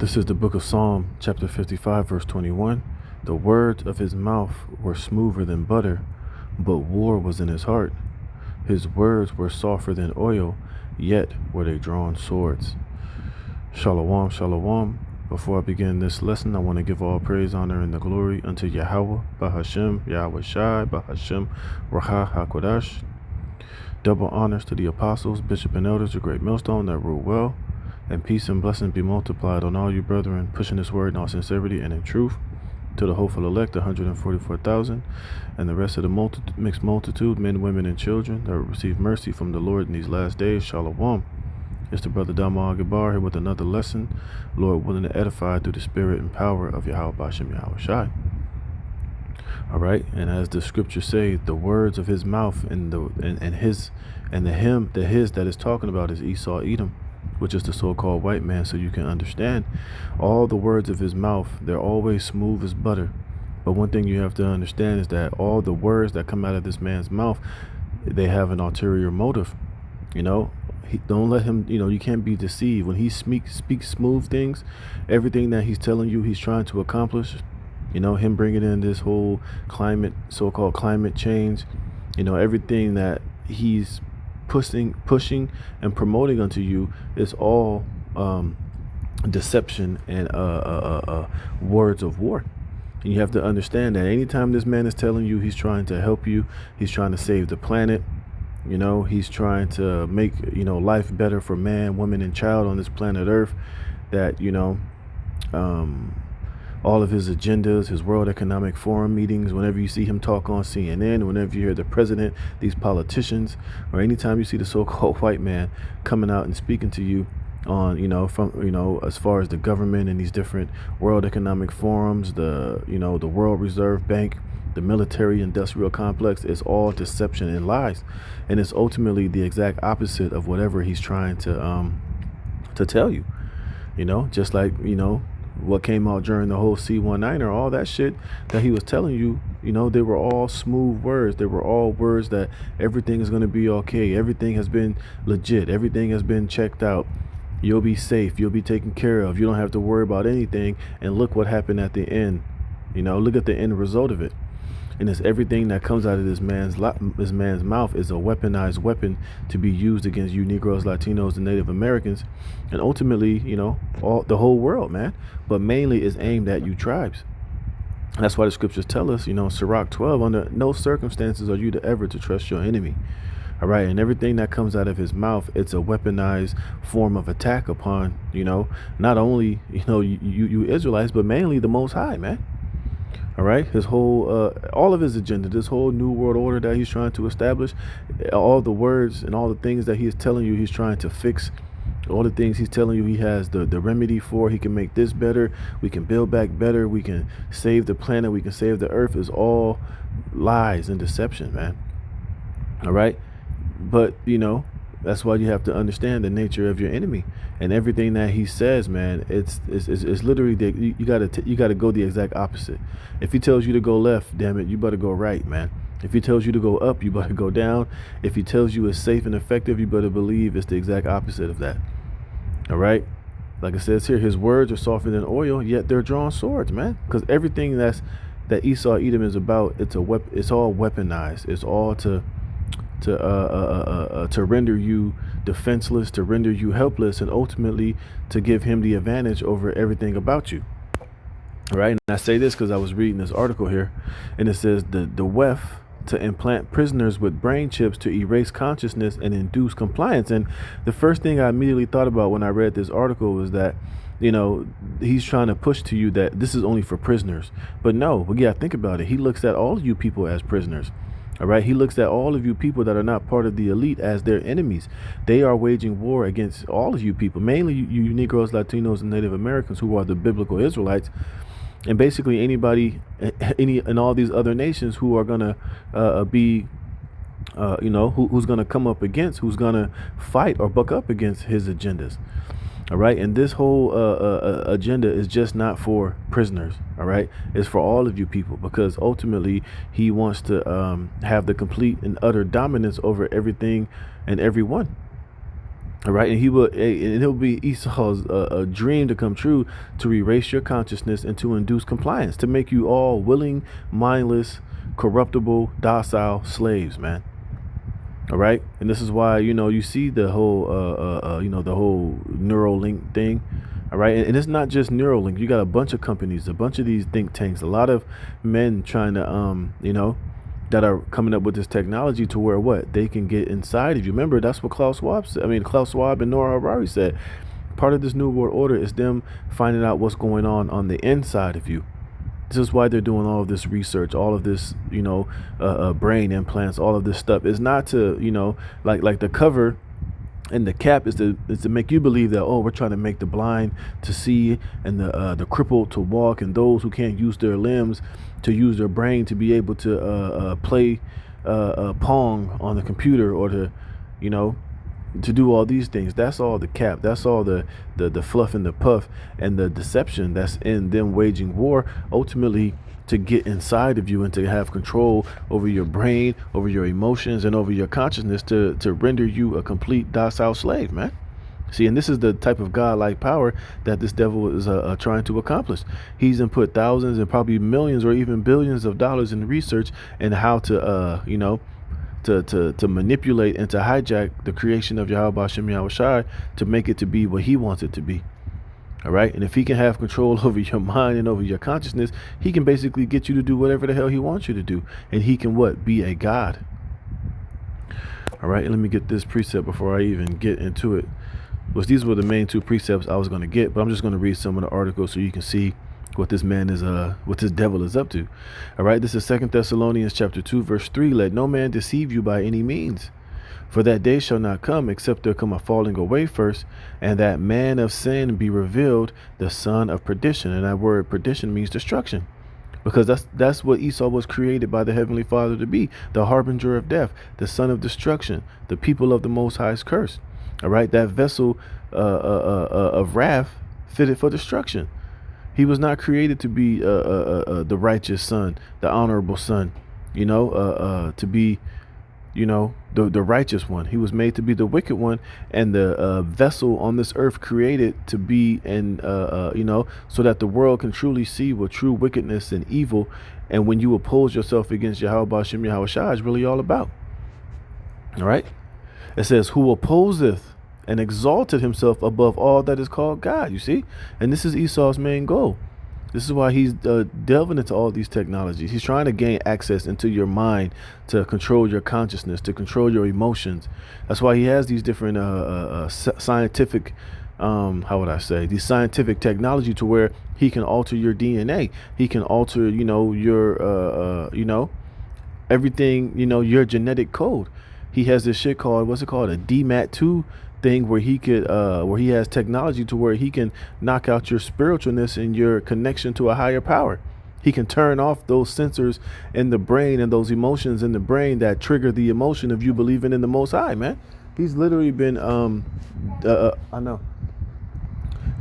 This is the book of Psalm, chapter 55, verse 21. The words of his mouth were smoother than butter, but war was in his heart. His words were softer than oil, yet were they drawn swords. Shalom, shalom. Before I begin this lesson, I want to give all praise, honor, and the glory unto Yahweh, Bahashem, Yahweh Shai, Bahashem, Raha HaKodash. Double honors to the apostles, bishop, and elders of Great Millstone that rule well. And peace and blessings be multiplied on all you brethren, pushing this word in all sincerity and in truth, to the hopeful elect, 144,000, and the rest of the mixed multitude, men, women, and children, that will receive mercy from the Lord in these last days. Shalom. It's the brother Dama Agabar here with another lesson, Lord willing to edify through the spirit and power of Yahweh Bashem Yahweh Shai. All right, and as the scriptures say, the words of his mouth and the him that is talking about is Esau Edom, which is the so-called white man. So you can understand all the words of his mouth, they're always smooth as butter. But one thing you have to understand is that all the words that come out of this man's mouth, they have an ulterior motive. Don't let him, you can't be deceived. When he speaks smooth things, everything that he's telling you he's trying to accomplish, him bringing in this whole so-called climate change, everything that he's pushing and promoting unto you is all deception and words of war. And you have to understand that anytime this man is telling you he's trying to help you, he's trying to save the planet, he's trying to make life better for man, woman, and child on this planet Earth, that all of his agendas, his World Economic Forum meetings, whenever you see him talk on CNN, whenever you hear the president, these politicians, or anytime you see the so-called white man coming out and speaking to you on, as far as the government and these different World Economic Forums, the World Reserve Bank, the military industrial complex, is all deception and lies. And it's ultimately the exact opposite of whatever he's trying to tell you, just like, what came out during the whole C19er, all that shit that he was telling you, they were all smooth words. They were all words that everything is going to be okay. Everything has been legit. Everything has been checked out. You'll be safe. You'll be taken care of. You don't have to worry about anything. And look what happened at the end. Look at the end result of it. And it's everything that comes out of this man's mouth is a weaponized weapon to be used against you Negroes, Latinos, and Native Americans, and ultimately, the whole world, man. But mainly is aimed at you tribes. That's why the scriptures tell us, Sirach 12, under no circumstances are you to ever to trust your enemy. All right, and everything that comes out of his mouth, it's a weaponized form of attack upon, not only, you Israelites, but mainly the Most High, man. All right, his whole, all of his agenda, this whole new world order that he's trying to establish, all the words and all the things that he is telling you he's trying to fix, all the things he's telling you he has the remedy for, he can make this better, we can build back better, we can save the planet, we can save the earth, is all lies and deception, man. All right, but that's why you have to understand the nature of your enemy, and everything that he says, man. It's literally you gotta go the exact opposite. If he tells you to go left, damn it, you better go right, man. If he tells you to go up, you better go down. If he tells you it's safe and effective, you better believe it's the exact opposite of that. All right, like it says here, his words are softer than oil, yet they're drawn swords, man. Because everything that Esau Edom is about, it's all weaponized. It's all to render you defenseless, to render you helpless, and ultimately to give him the advantage over everything about you. All right, and I say this because I was reading this article here, and it says the WEF to implant prisoners with brain chips to erase consciousness and induce compliance. And the first thing I immediately thought about when I read this article was that, he's trying to push to you that this is only for prisoners. But no, think about it. He looks at all of you people as prisoners. All right, he looks at all of you people that are not part of the elite as their enemies. They are waging war against all of you people, mainly you Negroes, Latinos, and Native Americans, who are the biblical Israelites, and basically anybody, and all these other nations who are gonna be, who's gonna come up against, who's gonna fight or buck up against his agendas. All right, and this whole agenda is just not for prisoners. All right, it's for all of you people, because ultimately he wants to have the complete and utter dominance over everything and everyone. All right, and it'll be Esau's a dream to come true, to erase your consciousness and to induce compliance, to make you all willing, mindless, corruptible, docile slaves, man. All right, and this is why you see the whole the whole Neuralink thing. All right, and it's not just Neuralink. You got a bunch of companies, a bunch of these think tanks, a lot of men trying to that are coming up with this technology to where what they can get inside of you. Remember, that's what Klaus Schwab said. I mean, Klaus Schwab and Nora Harari said. Part of this new world order is them finding out what's going on the inside of you. This is why they're doing all of this research, all of this, brain implants, all of this stuff. It's not to, like the cover and the cap is to make you believe that, we're trying to make the blind to see and the crippled to walk, and those who can't use their limbs to use their brain to be able to play Pong on the computer, or to do all these things. That's all the cap. That's all the fluff and the puff and the deception that's in them waging war, ultimately to get inside of you and to have control over your brain, over your emotions, and over your consciousness, to render you a complete docile slave, man. See, and this is the type of godlike power that this devil is trying to accomplish. He's put thousands and probably millions or even billions of dollars in research and how to to manipulate and to hijack the creation of Yahweh Hashem Yahushai to make it to be what he wants it to be. All right. And if he can have control over your mind and over your consciousness, he can basically get you to do whatever the hell he wants you to do. And he can be a god. All right. And let me get this precept before I even get into it. These were the main two precepts I was going to get, but I'm just going to read some of the articles so you can see what this man is, what this devil is up to. All right. This is 2 Thessalonians chapter 2, verse 3. Let no man deceive you by any means. For that day shall not come, except there come a falling away first, and that man of sin be revealed, the son of perdition. And that word perdition means destruction, because that's what Esau was created by the Heavenly Father to be, the harbinger of death, the son of destruction, the people of the Most High's curse. All right, that vessel of wrath fitted for destruction. He was not created to be the righteous son, the honorable son, to be the righteous one. He was made to be the wicked one, and the vessel on this earth created to be, and so that the world can truly see what true wickedness and evil, and when you oppose yourself against Yahweh Hashem Yahushua, is really all about. All right, it says, who opposeth and exalted himself above all that is called God. You see, and this is Esau's main goal. This is why he's delving into all these technologies. He's trying to gain access into your mind, to control your consciousness, to control your emotions. That's why he has these different scientific, these scientific technology to where he can alter your DNA. He can alter, your, everything, your genetic code. He has this shit called, what's it called? A DMAT2 thing, where he could where he has technology to where he can knock out your spiritualness and your connection to a higher power. He can turn off those sensors in the brain and those emotions in the brain that trigger the emotion of you believing in the Most High, man. He's literally been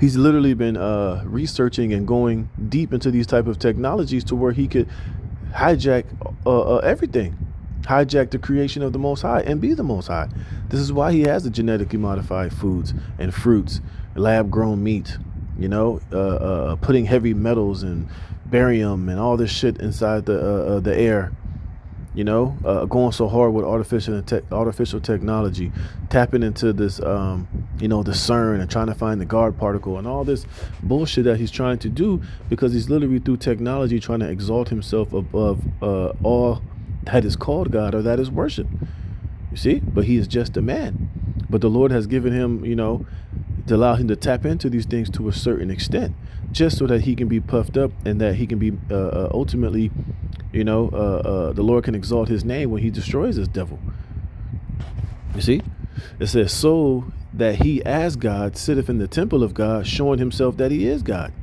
he's literally been researching and going deep into these type of technologies to where he could hijack everything. Hijack the creation of the Most High and be the Most High. This is why he has the genetically modified foods and fruits, lab grown meat, putting heavy metals and barium and all this shit inside the air, going so hard with artificial technology, tapping into this, the CERN, and trying to find the guard particle and all this bullshit that he's trying to do, because he's literally through technology trying to exalt himself above all that is called God or that is worship. You see, but he is just a man. But the Lord has given him, to allow him to tap into these things to a certain extent, just so that he can be puffed up and that he can be ultimately, the Lord can exalt his name when he destroys this devil. You see, it says, so that he as God sitteth in the temple of God, showing himself that he is God.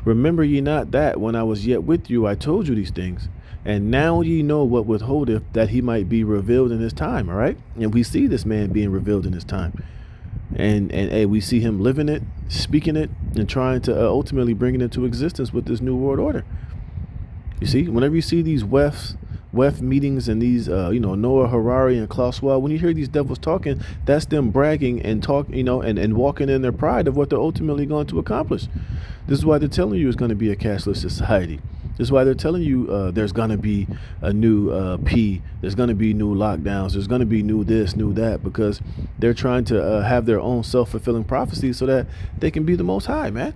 Remember ye not that when I was yet with you, I told you these things. And now ye know what withholdeth, that he might be revealed in his time. All right. And we see this man being revealed in his time. And we see him living it, speaking it, and trying to ultimately bring it into existence with this new world order. You see, whenever you see these wefts WEF meetings and these, Noah Harari and Klaus Schwab, when you hear these devils talking, that's them bragging and and walking in their pride of what they're ultimately going to accomplish. This is why they're telling you it's going to be a cashless society. This is why they're telling you there's going to be a new there's going to be new lockdowns, there's going to be new this, new that, because they're trying to have their own self-fulfilling prophecy so that they can be the Most High, man.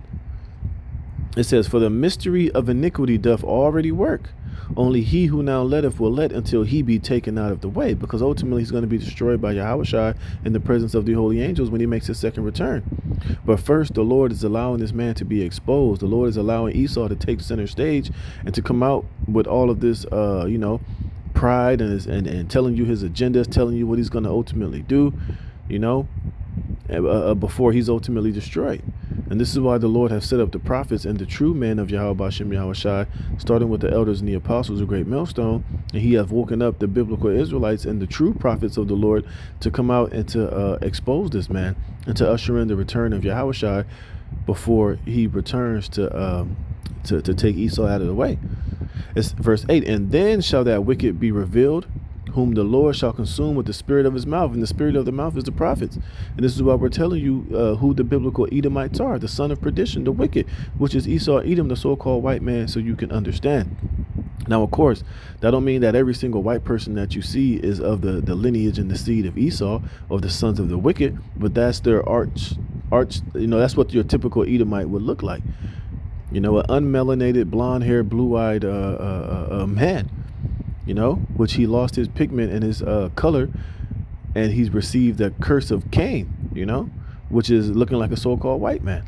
It says, for the mystery of iniquity doth already work. Only he who now letteth will let until he be taken out of the way, because ultimately he's going to be destroyed by Yahushua in the presence of the holy angels when he makes his second return. But first, the Lord is allowing this man to be exposed. The Lord is allowing Esau to take center stage and to come out with all of this, pride and telling you his agendas, telling you what he's going to ultimately do, before he's ultimately destroyed. And this is why the Lord has set up the prophets and the true men of Yahweh Bashem Yahushua, starting with the elders and the apostles, a great millstone. And he has woken up the biblical Israelites and the true prophets of the Lord to come out and to expose this man and to usher in the return of Yahushua before he returns to take Esau out of the way. It's verse 8, and then shall that wicked be revealed, whom the Lord shall consume with the spirit of his mouth, and the spirit of the mouth is the prophets. And this is why we're telling you who the biblical Edomites are, the son of perdition, the wicked, which is Esau, Edom, the so-called white man, so you can understand. Now, of course, that don't mean that every single white person that you see is of the lineage and the seed of Esau, of the sons of the wicked, but that's their arch, that's what your typical Edomite would look like. An unmelanated, blonde-haired, blue-eyed man, which he lost his pigment and his color, and he's received the curse of Cain, which is looking like a so-called white man.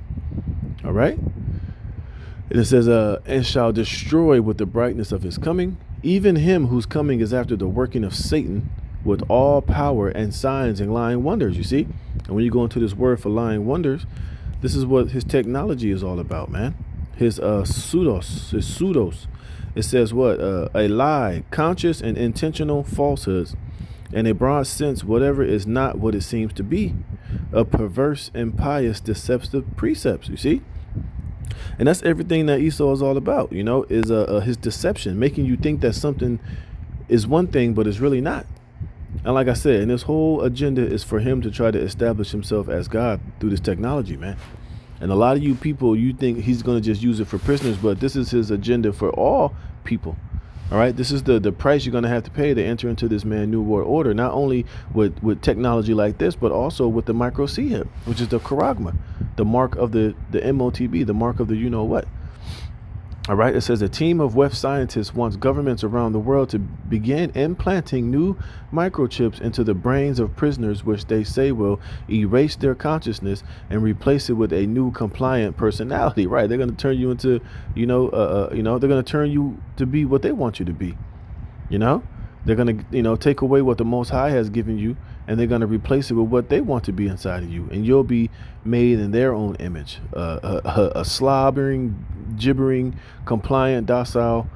All right. And it says, and shall destroy with the brightness of his coming, even him whose coming is after the working of Satan, with all power and signs and lying wonders. You see, and when you go into this word for lying wonders, this is what his technology is all about, man. His pseudos. It says what? A lie, conscious and intentional falsehoods, and a broad sense, whatever is not what it seems to be, a perverse, impious, deceptive precepts. You see? And that's everything that Esau is all about, is his deception, making you think that something is one thing, but it's really not. And like I said, and this whole agenda is for him to try to establish himself as God through this technology, man. And a lot of you people, you think he's going to just use it for prisoners, but this is his agenda for all people. All right. This is the price you're going to have to pay to enter into this New World Order, not only with technology like this, but also with the micro C hip, which is the charagma, the mark of the MOTB, the mark of the what. All right. It says a team of WEF scientists wants governments around the world to begin implanting new microchips into the brains of prisoners, which they say will erase their consciousness and replace it with a new compliant personality. Right. They're going to turn you into, they're going to turn you to be what they want you to be. They're going to, take away what the Most High has given you, and they're going to replace it with what they want to be inside of you. And you'll be made in their own image, a slobbering, gibbering, compliant, docile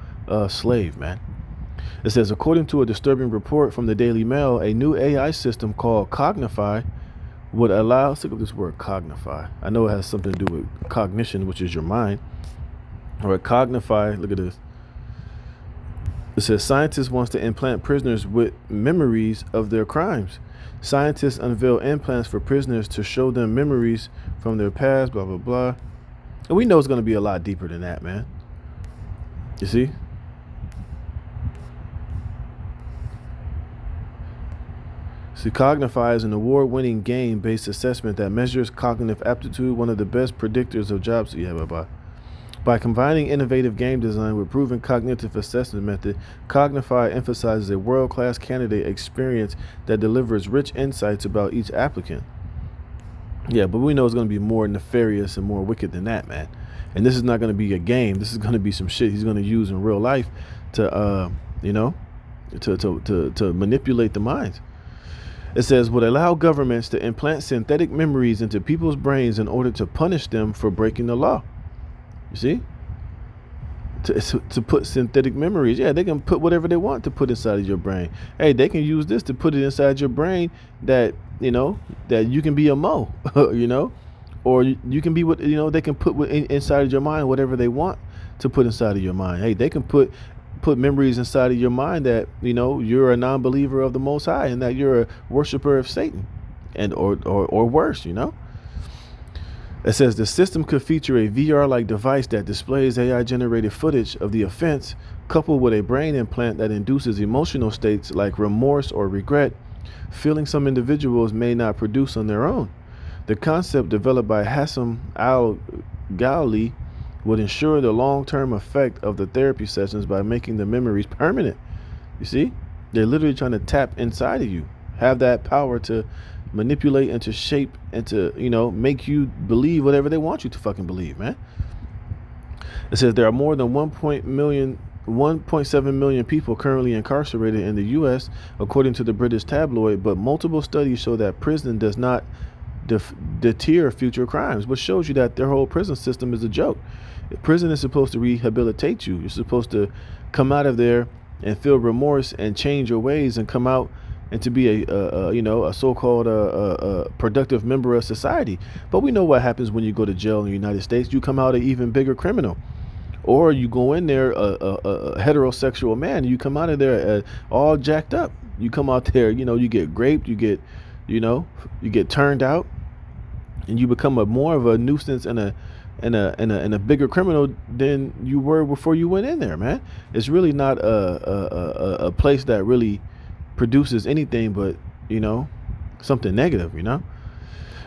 slave, man. It says, according to a disturbing report from the Daily Mail, a new AI system called Cognify would allow, let's look up this word Cognify. I know it has something to do with cognition, which is your mind. All right, Cognify, look at this. It says scientists wants to implant prisoners with memories of their crimes. Scientists unveil implants for prisoners to show them memories from their past, blah, blah, blah. And we know it's going to be a lot deeper than that, man. You see? See, Cognify is an award-winning game-based assessment that measures cognitive aptitude, one of the best predictors of jobs. Yeah, bye-bye. By combining innovative game design with proven cognitive assessment method, Cognify emphasizes a world-class candidate experience that delivers rich insights about each applicant. Yeah, but we know it's going to be more nefarious and more wicked than that, man. And this is not going to be a game. This is going to be some shit he's going to use in real life to, to manipulate the minds. It says, would allow governments to implant synthetic memories into people's brains in order to punish them for breaking the law. You see? To put synthetic memories. Yeah, they can put whatever they want to put inside of your brain. Hey, they can use this to put it inside your brain that, that you can be a Mo, or you can be what, they can put inside of your mind whatever they want to put inside of your mind. Hey, they can put put memories inside of your mind that, you know, you're a non-believer of the Most High and that you're a worshiper of Satan, and or worse, you know. It says the system could feature a VR-like device that displays AI-generated footage of the offense, coupled with a brain implant that induces emotional states like remorse or regret, feeling some individuals may not produce on their own. The concept, developed by Hassam Al-Ghali, would ensure the long-term effect of the therapy sessions by making the memories permanent. You see, they're literally trying to tap inside of you, have that power to manipulate and to shape and to, you know, make you believe whatever they want you to fucking believe, man. It says there are more than 1.7 million people currently incarcerated in the U.S., according to the British tabloid, but multiple studies show that prison does not deter future crimes, which shows you that their whole prison system is a joke. Prison is supposed to rehabilitate you. You're supposed to come out of there and feel remorse and change your ways and come out and to be a so-called productive member of society. But we know what happens when you go to jail in the United States. You come out an even bigger criminal. Or you go in there a heterosexual man, and you come out of there all jacked up. You come out there, you know, you get raped, you get turned out, and you become more of a nuisance and a bigger criminal than you were before you went in there, man. It's really not a place that really produces anything but, you know, something negative, you know.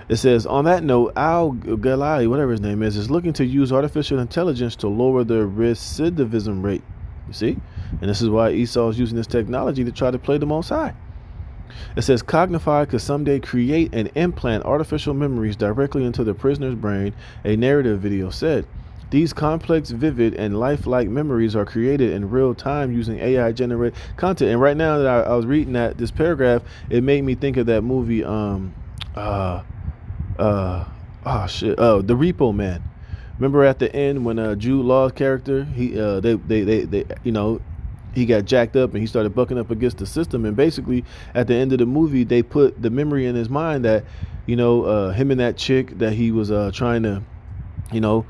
It says, on that note, Al-Ghali, whatever his name is looking to use artificial intelligence to lower the recidivism rate. You see? And this is why Esau is using this technology to try to play the Most High. It says, Cognify could someday create and implant artificial memories directly into the prisoner's brain, a narrative video said. These complex, vivid, and lifelike memories are created in real time using AI-generated content. And right now that I was reading this paragraph, it made me think of that movie, The Repo Man. Remember at the end when Jude Law's character, he got jacked up and he started bucking up against the system, and basically at the end of the movie they put the memory in his mind that, you know, him and that chick that he was trying to, you know,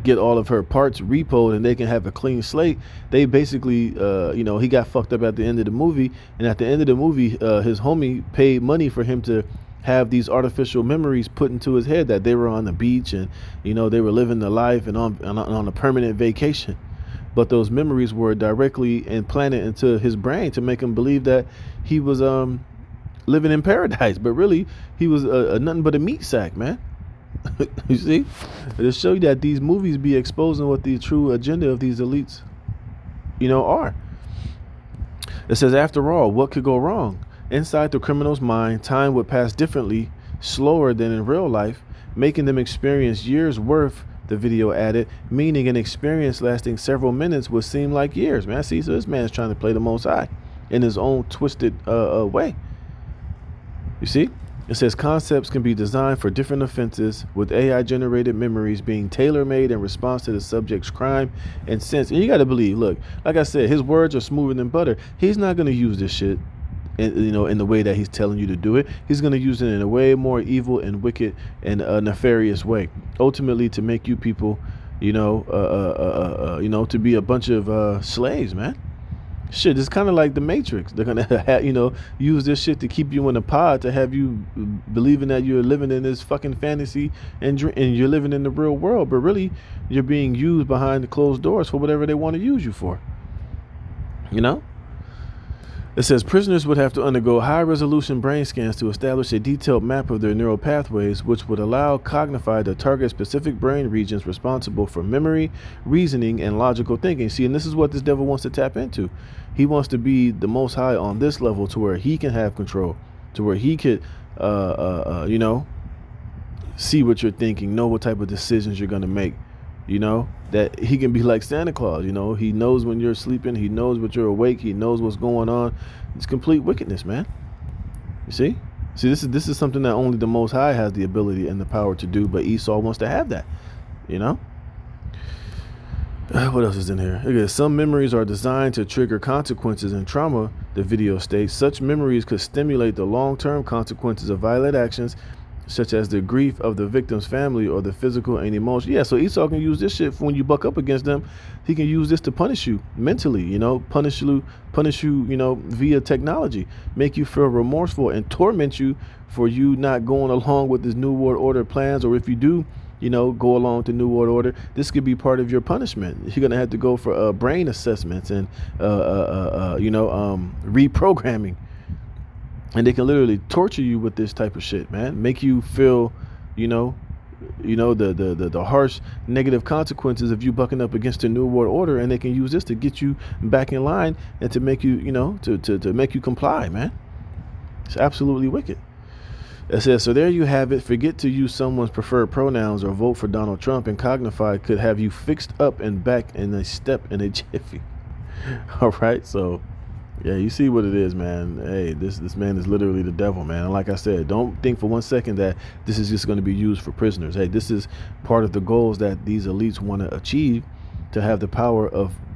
get all of her parts repoed and they can have a clean slate. They basically, he got fucked up at the end of the movie, and at the end of the movie, his homie paid money for him to have these artificial memories put into his head that they were on the beach and, you know, they were living the life and on a permanent vacation. But those memories were directly implanted into his brain to make him believe that he was living in paradise, but really he was nothing but a meat sack, man. You see, to show you that these movies be exposing what the true agenda of these elites, you know, are. It says, after all, what could go wrong? Inside the criminal's mind, time would pass differently, slower than in real life, making them experience years worth, the video added, meaning an experience lasting several minutes would seem like years, man. See, so this man's trying to play the Most High in his own twisted way. You see? It says concepts can be designed for different offenses, with AI-generated memories being tailor-made in response to the subject's crime and sense. And you got to believe, look, like I said, his words are smoother than butter. He's not going to use this shit in the way that he's telling you to do it. He's going to use it in a way more evil and wicked and nefarious way, ultimately to make you people, to be a bunch of slaves, man. Shit, it's kind of like the Matrix. They're gonna use this shit to keep you in a pod, to have you believing that you're living in this fucking fantasy and you're living in the real world, but really you're being used behind the closed doors for whatever they want to use you for. You know? It says prisoners would have to undergo high-resolution brain scans to establish a detailed map of their neural pathways, which would allow Cognify to target specific brain regions responsible for memory, reasoning, and logical thinking. See, and this is what this devil wants to tap into. He wants to be the Most High on this level, to where he can have control, to where he could, see what you're thinking, know what type of decisions you're going to make. You know, that he can be like Santa Claus. You know, he knows when you're sleeping. He knows when you're awake. He knows what's going on. It's complete wickedness, man. You see? This is something that only the Most High has the ability and the power to do, but Esau wants to have that. You know? What else is in here? Okay, some memories are designed to trigger consequences and trauma, the video states. Such memories could stimulate the long-term consequences of violent actions such as the grief of the victim's family or the physical and emotional. Yeah, so Esau can use this shit for when you buck up against them. He can use this to punish you mentally, punish you, via technology, make you feel remorseful and torment you for you not going along with this New World Order plans. Or if you do, go along with the New World Order, this could be part of your punishment. You're gonna have to go for brain assessments and reprogramming. And they can literally torture you with this type of shit, man. Make you feel, the harsh negative consequences of you bucking up against the New World Order, and they can use this to get you back in line and to make you, to make you comply, man. It's absolutely wicked. It says, so there you have it. Forget to use someone's preferred pronouns or vote for Donald Trump, and Cognify could have you fixed up and back in a step in a jiffy. All right, so yeah, you see what it is, man. Hey, this man is literally the devil, man. And like I said, don't think for 1 second that this is just going to be used for prisoners. Hey, this is part of the goals that these elites want to achieve, to have the power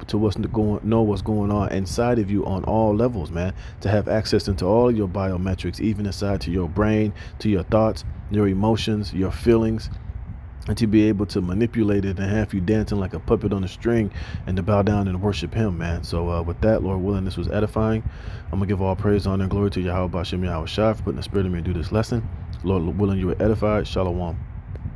to know what's going on inside of you on all levels, man. To have access into all of your biometrics, even inside to your brain, to your thoughts, your emotions, your feelings, and to be able to manipulate it and have you dancing like a puppet on a string and to bow down and worship him, man. So with that, Lord willing, this was edifying. I'm going to give all praise, honor, and glory to Yahweh Bashem Yahweh Shai for putting the spirit in me to do this lesson. Lord willing, you were edified. Shalom.